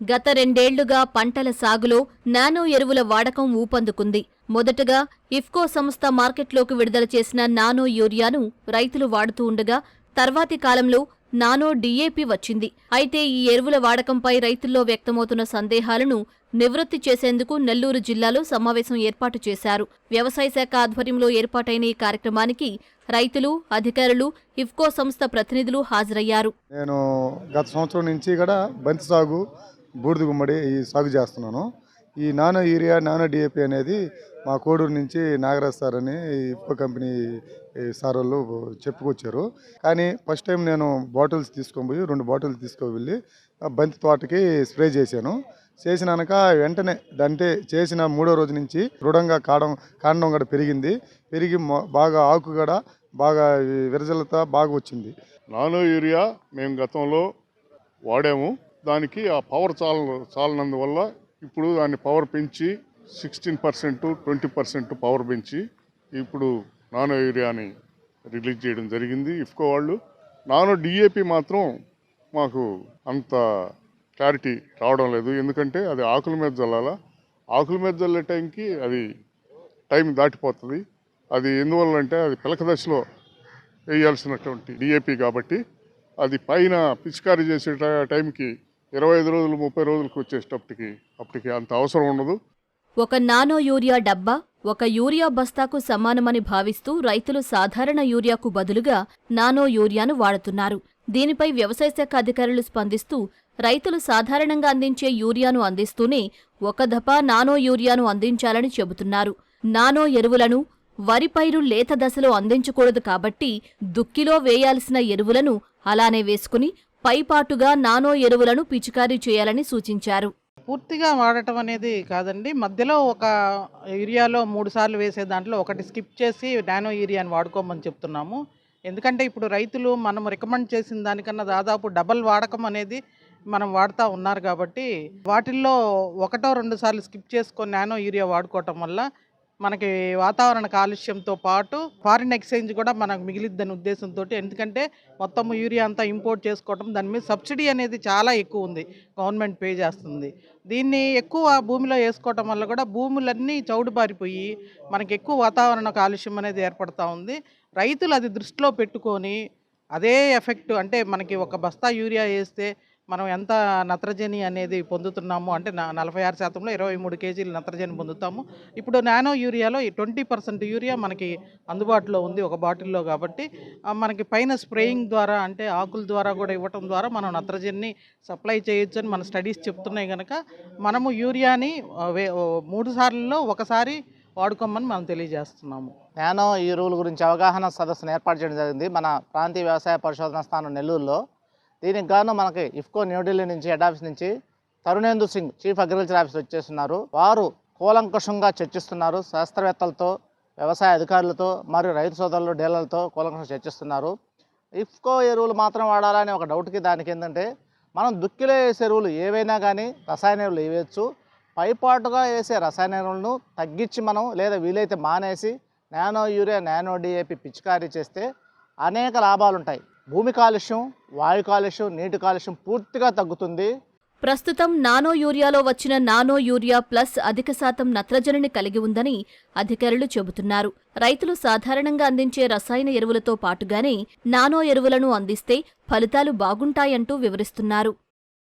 గత 2 ఏళ్లుగా పంటల సాగులో నానో ఎరువుల వాడకం ఊపందుకుంది. మొదటగా ఇఫ్కో సంస్థ మార్కెట్లోకి విడుదల చేసిన నానో యూరియాను రైతులు వాడుతూ ఉండగా తర్వాతి కాలంలో నానో డీఏపీ వచ్చింది. అయితే ఈ ఎరువుల వాడకంపై రైతుల్లో వ్యక్తమవుతున్న సందేహాలను నివృత్తి చేసేందుకు నెల్లూరు జిల్లాలో సమావేశం ఏర్పాటు చేశారు. వ్యవసాయ శాఖ ఆధ్వర్యంలో ఏర్పాటైన ఈ కార్యక్రమానికి రైతులు, అధికారులు, ఇఫ్కో సంస్థ ప్రతినిధులు హాజరయ్యారు. నేను గత సంవత్సరం నుంచి కూడా బంతి సాగు, బూడిద గుమ్మడి ఈ సాగు చేస్తున్నాను. ఈ నానో యూరియా, నానో డిఏపి అనేది మా కోడూరు నుంచి నాగరాజ్ సార్ అని ఇఫ్కో కంపెనీ సార్ వాళ్ళు చెప్పుకొచ్చారు. కానీ ఫస్ట్ టైం నేను బాటిల్స్ తీసుకొని పోయి 2 బాటిల్స్ తీసుకువెళ్ళి బంతి తోటకి స్ప్రే చేశాను. చేసినాక వెంటనే అంటే చేసిన 3వ రోజు నుంచి దృఢంగా కాండం కూడా పెరిగి బాగా ఆకు కూడా బాగా విరజలత బాగా వచ్చింది. నానో యూరియా మేము గతంలో వాడాము. దానికి ఆ పవర్ చాలనందువల్ల ఇప్పుడు దాన్ని పవర్ పెంచి 16%, 20% పవర్ పెంచి ఇప్పుడు నానో యూరియాని రిలీజ్ చేయడం జరిగింది ఇఫ్కో వాళ్ళు. నానో డిఏపి మాత్రం మాకు అంత క్లారిటీ రావడం లేదు. ఎందుకంటే అది ఆకుల మీద చల్లాలా. ఆకుల మీద చల్లే టైంకి అది టైం దాటిపోతుంది. అది ఎందువల్లంటే అది పిలక దశలో వేయాల్సినటువంటి డిఏపి కాబట్టి అది పైన పిచికారీ చేసే టైంకి 25 రోజులు 30 రోజులకు వచ్చేటప్పటికి అంత అవసరం ఉండదు. ఒక నానో యూరియా డబ్బా ఒక యూరియా బస్తాకు సమానమని భావిస్తూ రైతులు సాధారణ యూరియాకు బదులుగా నానో యూరియాను వాడుతున్నారు. దీనిపై వ్యవసాయ శాఖ అధికారులు స్పందిస్తూ రైతులు సాధారణంగా అందించే యూరియాను అందిస్తూనే ఒక దఫా నానో యూరియాను అందించాలని చెబుతున్నారు. నానో ఎరువులను వరి పైరు లేత దశలో అందించకూడదు కాబట్టి దుక్కిలో వేయాల్సిన ఎరువులను అలానే వేసుకుని పైపాటుగా నానో ఎరువులను పిచికారీ చేయాలని సూచించారు. పూర్తిగా వాడటం అనేది కాదండి. మధ్యలో ఒక యూరియాలో 3 సార్లు వేసే దాంట్లో ఒకటి స్కిప్ చేసి నానో యూరియాని వాడుకోమని చెప్తున్నాము. ఎందుకంటే ఇప్పుడు రైతులు మనం రికమెండ్ చేసిన దానికన్నా దాదాపు డబల్ వాడకం అనేది మనం వాడుతూ ఉన్నారు కాబట్టి వాటిల్లో 1-2 సార్లు స్కిప్ చేసుకొని నానో యూరియా వాడుకోవటం వల్ల మనకి వాతావరణ కాలుష్యంతో పాటు ఫారిన్ ఎక్స్చేంజ్ కూడా మనకు మిగిలిద్దని ఉద్దేశంతో. ఎందుకంటే మొత్తం యూరియా అంతా ఇంపోర్ట్ చేసుకోవటం, దాని మీద సబ్సిడీ అనేది చాలా ఎక్కువ ఉంది, గవర్నమెంట్ పే చేస్తుంది. దీన్ని ఎక్కువ భూమిలో వేసుకోవటం వల్ల కూడా భూములన్నీ చౌడుబారిపోయి మనకి ఎక్కువ వాతావరణ కాలుష్యం అనేది ఏర్పడుతూ ఉంది. రైతులు అది దృష్టిలో పెట్టుకొని అదే ఎఫెక్ట్ అంటే మనకి ఒక బస్తా యూరియా వేస్తే మనం ఎంత నత్రజని అనేది పొందుతున్నాము అంటే 46%లో 23 కేజీలు నత్రజని పొందుతాము. ఇప్పుడు నానో యూరియాలో 20% యూరియా మనకి అందుబాటులో ఉంది ఒక బాటిల్లో. కాబట్టి మనకి పైన స్ప్రేయింగ్ ద్వారా అంటే ఆకుల ద్వారా కూడా ఇవ్వటం ద్వారా మనం నత్రజనిని సప్లై చేయొచ్చు అని మన స్టడీస్ చెప్తున్నాయి. కనుక మనము యూరియాని 3 సార్లలో ఒకసారి వాడుకోమని మనం తెలియజేస్తున్నాము. నానో ఎరువుల గురించి అవగాహన సదస్సును ఏర్పాటు చేయడం జరిగింది మన ప్రాంతీయ వ్యవసాయ పరిశోధన స్థానం నెల్లూరులో. దీనికి గాను మనకి ఇఫ్కో న్యూఢిల్లీ నుంచి హెడ్ ఆఫీస్ నుంచి Tarunendu Singh chief agriculture officer వచ్చేస్తున్నారు. వారు కూలంకషంగా చర్చిస్తున్నారు. శాస్త్రవేత్తలతో, వ్యవసాయ అధికారులతో మరియు రైతు సోదరులు, డీలర్లతో కూలంకషంగా చర్చిస్తున్నారు. ఇఫ్కో ఎరువులు మాత్రం వాడాలని ఒక డౌట్కి దానికి ఏంటంటే మనం దుక్కిలో వేసే ఎరువులు ఏవైనా కానీ రసాయన ఎరువులు వేయవచ్చు. పైపాటుగా వేసే రసాయన ఎరువులను తగ్గించి మనం లేదా వీలైతే మానేసి నానో యూరియా, నానో డిఏపి పిచికారీ చేస్తే అనేక లాభాలు ఉంటాయి. భూమి కాలుష్యం, వాయు కాలుష్యం, నీటి కాలుష్యం పూర్తిగా తగ్గుతుంది. ప్రస్తుతం నానో యూరియాలో వచ్చిన నానో యూరియా ప్లస్ అధిక శాతం నత్రజనిని కలిగి ఉందని అధికారులు చెబుతున్నారు. రైతులు సాధారణంగా అందించే రసాయన ఎరువులతో పాటుగానే నానో ఎరువులను అందిస్తే ఫలితాలు బాగుంటాయంటూ వివరిస్తున్నారు.